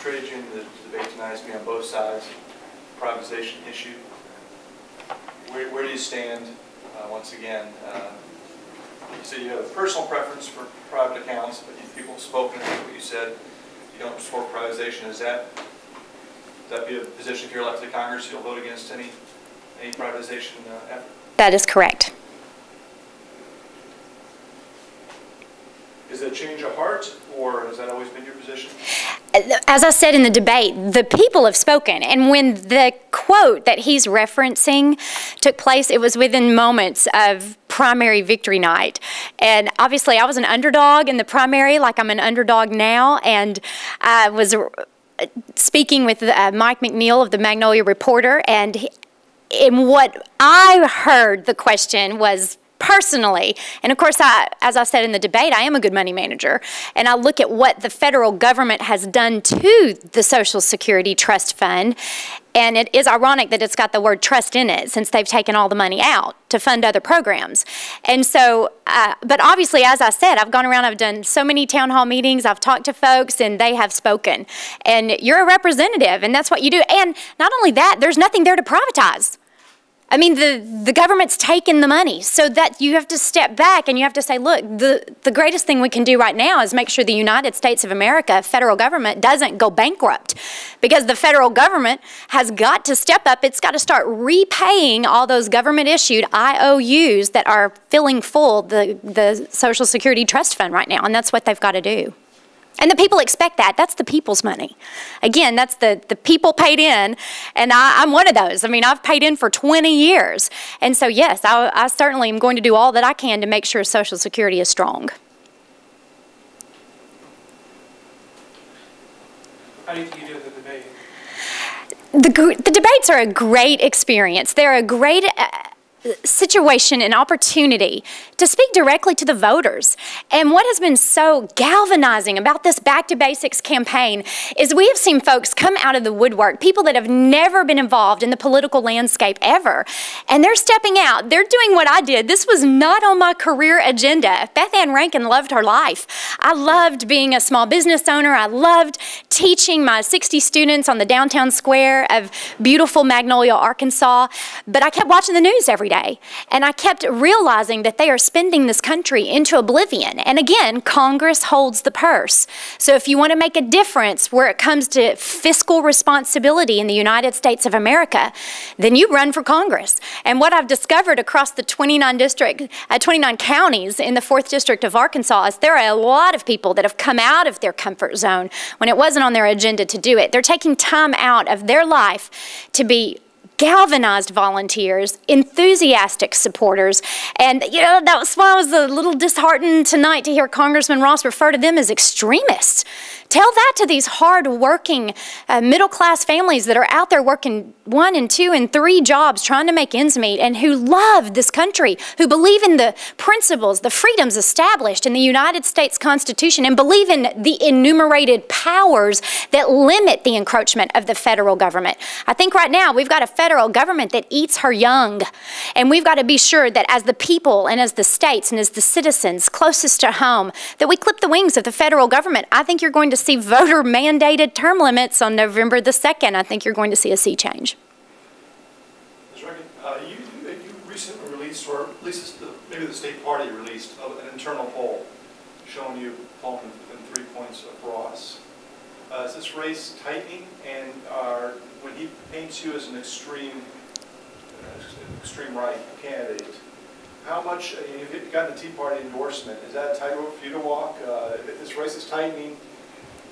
trade union, the debate tonight is being on both sides, privatization issue. Where do you stand, once again? You said you have a personal preference for private accounts, but people have spoken to what you said. You don't support privatization. Would that be a position if you're elected to Congress, you'll vote against any privatization effort? That is correct. Is it a change of heart, or has that always been your position? As I said in the debate, the people have spoken. And when the quote that he's referencing took place, it was within moments of primary victory night. And obviously, I was an underdog in the primary, like I'm an underdog now. And I was speaking with Mike McNeil of the Magnolia Reporter. And in what I heard, the question was, personally, and of course, as I said in the debate, I am a good money manager, and I look at what the federal government has done to the Social Security Trust Fund, and it is ironic that it's got the word trust in it, since they've taken all the money out to fund other programs. And so, but obviously, as I said, I've gone around, I've done so many town hall meetings, I've talked to folks, and they have spoken. And you're a representative, and that's what you do. And not only that, there's nothing there to privatize. I mean, the government's taken the money, so that you have to step back and you have to say, look, the greatest thing we can do right now is make sure the United States of America, federal government, doesn't go bankrupt, because the federal government has got to step up. It's got to start repaying all those government-issued IOUs that are filling full the Social Security Trust Fund right now, and that's what they've got to do. And the people expect that. That's the people's money. Again, that's the people paid in, and I'm one of those. I mean, I've paid in for 20 years. And so, yes, I certainly am going to do all that I can to make sure Social Security is strong. How do you think you do with the debate? The debates are a great experience. They're a great situation and opportunity to speak directly to the voters. And what has been so galvanizing about this Back to Basics campaign is we have seen folks come out of the woodwork, people that have never been involved in the political landscape ever, and they're stepping out. They're doing what I did. This was not on my career agenda. Beth Rankin loved her life. I loved being a small business owner. I loved teaching my 60 students on the downtown square of beautiful Magnolia, Arkansas, but I kept watching the news every day. And I kept realizing that they are spending this country into oblivion. And again, Congress holds the purse. So if you want to make a difference where it comes to fiscal responsibility in the United States of America, then you run for Congress. And what I've discovered across the 29 counties in the 4th District of Arkansas is there are a lot of people that have come out of their comfort zone when it wasn't on their agenda to do it. They're taking time out of their life to be galvanized volunteers, enthusiastic supporters, and you know, that's why I was a little disheartened tonight to hear Congressman Ross refer to them as extremists. Tell that to these hard-working middle-class families that are out there working 1 and 2 and 3 jobs trying to make ends meet, and who love this country, who believe in the principles, the freedoms established in the United States Constitution, and believe in the enumerated powers that limit the encroachment of the federal government. I think right now we've got a federal government that eats her young, and we've got to be sure that as the people and as the states and as the citizens closest to home, that we clip the wings of the federal government. I think you're going to see voter-mandated term limits on November the 2nd. I think you're going to see a sea change. Ms. Rankin, you recently released, or at least maybe the state party released, an internal poll showing you falling within 3 points of Ross. Is this race tightening, and when he paints you as an extreme right candidate, how much, you've gotten the Tea Party endorsement, is that a tightrope for you to walk? If this race is tightening,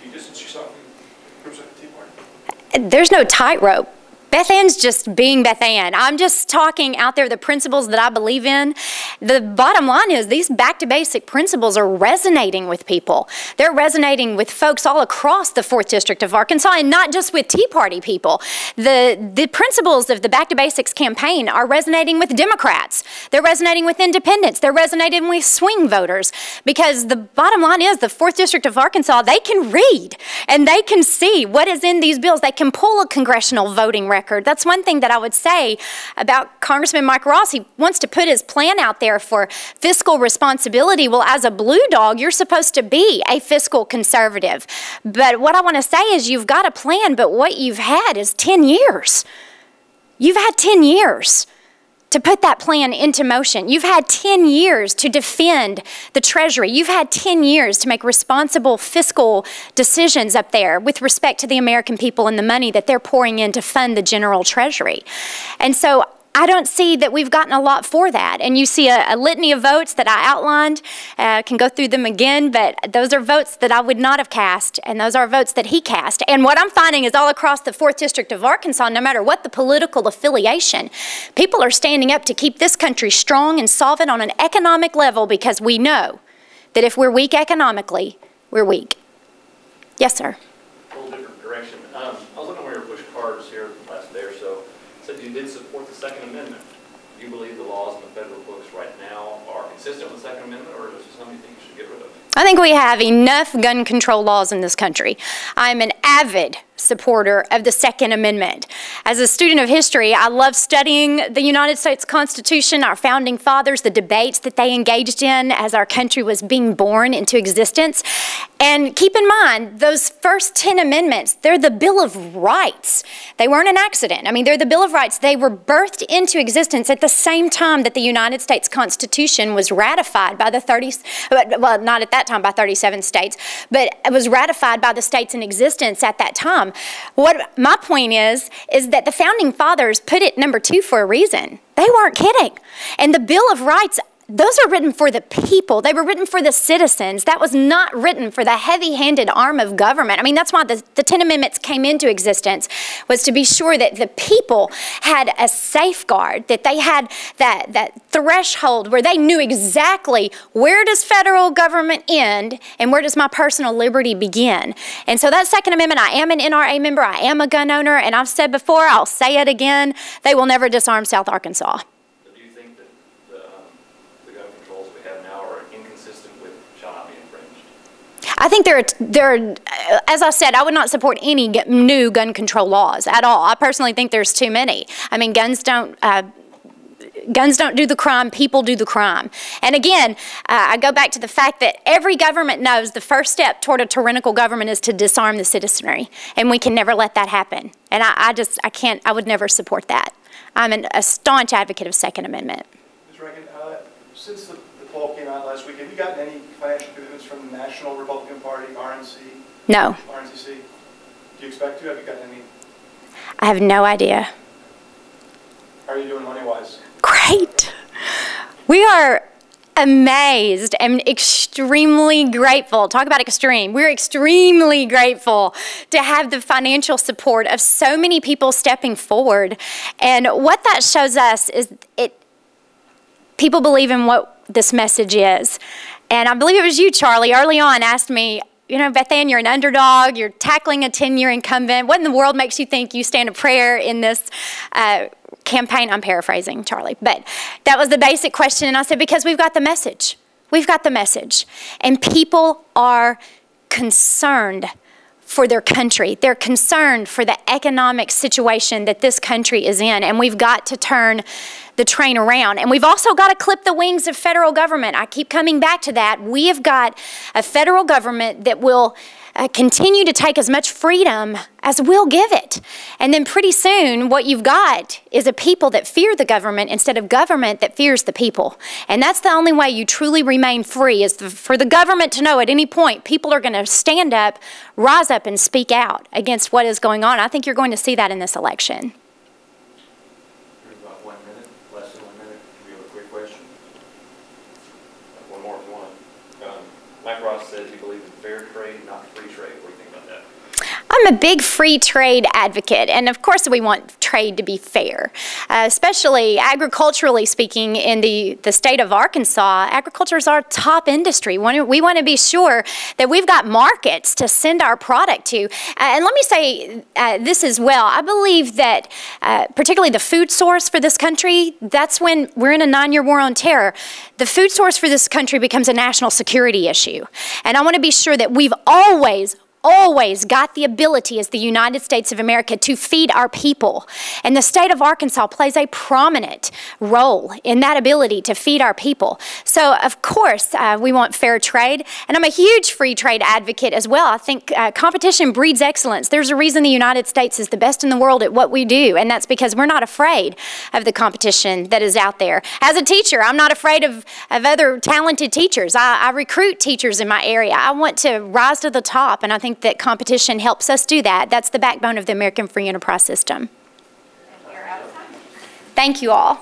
do you distance yourself from groups like the Tea Party? There's no tightrope. Beth Ann's just being Beth Ann. I'm just talking out there the principles that I believe in. The bottom line is these back-to-basic principles are resonating with people. They're resonating with folks all across the 4th District of Arkansas, and not just with Tea Party people. The principles of the Back-to-Basics campaign are resonating with Democrats. They're resonating with independents. They're resonating with swing voters, because the bottom line is the 4th District of Arkansas, they can read, and they can see what is in these bills. They can pull a congressional voting record record. That's one thing that I would say about Congressman Mike Ross. He wants to put his plan out there for fiscal responsibility. Well, as a blue dog, you're supposed to be a fiscal conservative. But what I want to say is you've got a plan, but what you've had is 10 years. You've had 10 years to put that plan into motion. You've had 10 years to defend the Treasury. You've had 10 years to make responsible fiscal decisions up there with respect to the American people and the money that they're pouring in to fund the general Treasury. And so I don't see that we've gotten a lot for that. And you see a litany of votes that I outlined. Can go through them again, but those are votes that I would not have cast, and those are votes that he cast. And what I'm finding is all across the 4th District of Arkansas, no matter what the political affiliation, people are standing up to keep this country strong and solvent on an economic level, because we know that if we're weak economically, we're weak. Yes, sir. A little different direction. I was looking at your push cards here last day or so. It said you did support the Second Amendment. Do you believe the laws in the federal books right now are consistent with the Second Amendment, or is there something you think you should get rid of? I think we have enough gun control laws in this country. I'm an avid supporter of the Second Amendment. As a student of history, I love studying the United States Constitution, our founding fathers, the debates that they engaged in as our country was being born into existence. And keep in mind, those first 10 amendments, they're the Bill of Rights. They weren't an accident. I mean, they're the Bill of Rights. They were birthed into existence at the same time that the United States Constitution was ratified by the well, not at that time by 37 states, but it was ratified by the states in existence at that time. What my point is that the founding fathers put it number 2 for a reason. They weren't kidding. And the Bill of Rights, those are written for the people. They were written for the citizens. That was not written for the heavy-handed arm of government. I mean, that's why the 10 Amendments came into existence, was to be sure that the people had a safeguard, that they had that threshold where they knew exactly where does federal government end and where does my personal liberty begin. And so that Second Amendment, I am an NRA member, I am a gun owner, and I've said before, I'll say it again, they will never disarm South Arkansas. I think there, as I said, I would not support any new gun control laws at all. I personally think there's too many. I mean, guns don't do the crime, people do the crime. And again, I go back to the fact that every government knows the first step toward a tyrannical government is to disarm the citizenry. And we can never let that happen. And I would never support that. I'm a staunch advocate of Second Amendment. Ms. Rankin, since the poll came out last week, have you gotten any financial commitments from the National Republican Party, RNC? No. RNCC? Do you expect to? Have you gotten any? I have no idea. How are you doing money-wise? Great. We are amazed and extremely grateful. Talk about extreme. We're extremely grateful to have the financial support of so many people stepping forward. And what that shows us is people believe in what this message is. And I believe it was you, Charlie, early on asked me, you know, Beth Ann, you're an underdog, you're tackling a 10-year incumbent. What in the world makes you think you stand a prayer in this campaign? I'm paraphrasing, Charlie, but that was the basic question. And I said, because we've got the message. We've got the message. And people are concerned for their country. They're concerned for the economic situation that this country is in. And we've got to turn the train around. And we've also got to clip the wings of federal government. I keep coming back to that. We have got a federal government that will continue to take as much freedom as we'll give it. And then pretty soon what you've got is a people that fear the government instead of government that fears the people. And that's the only way you truly remain free, is for the government to know at any point people are going to stand up, rise up, and speak out against what is going on. I think you're going to see that in this election. About 1 minute, less than 1 minute. Do you have a quick question? One more if you want. Mike Ross says he believes in fair trade, not free trade. What do you think about that? I'm a big free trade advocate, and of course we want trade to be fair, especially agriculturally speaking. In the state of Arkansas, agriculture is our top industry. We want to be sure that we've got markets to send our product to. And let me say this as well. I believe that particularly the food source for this country, that's when we're in a 9-year war on terror. The food source for this country becomes a national security issue. And I want to be sure that we've always always got the ability as the United States of America to feed our people. And the state of Arkansas plays a prominent role in that ability to feed our people. So, of course, we want fair trade. And I'm a huge free trade advocate as well. I think competition breeds excellence. There's a reason the United States is the best in the world at what we do. And that's because we're not afraid of the competition that is out there. As a teacher, I'm not afraid of other talented teachers. I recruit teachers in my area. I want to rise to the top, and I think that competition helps us do that. That's the backbone of the American free enterprise system. We're out of time. Thank you all.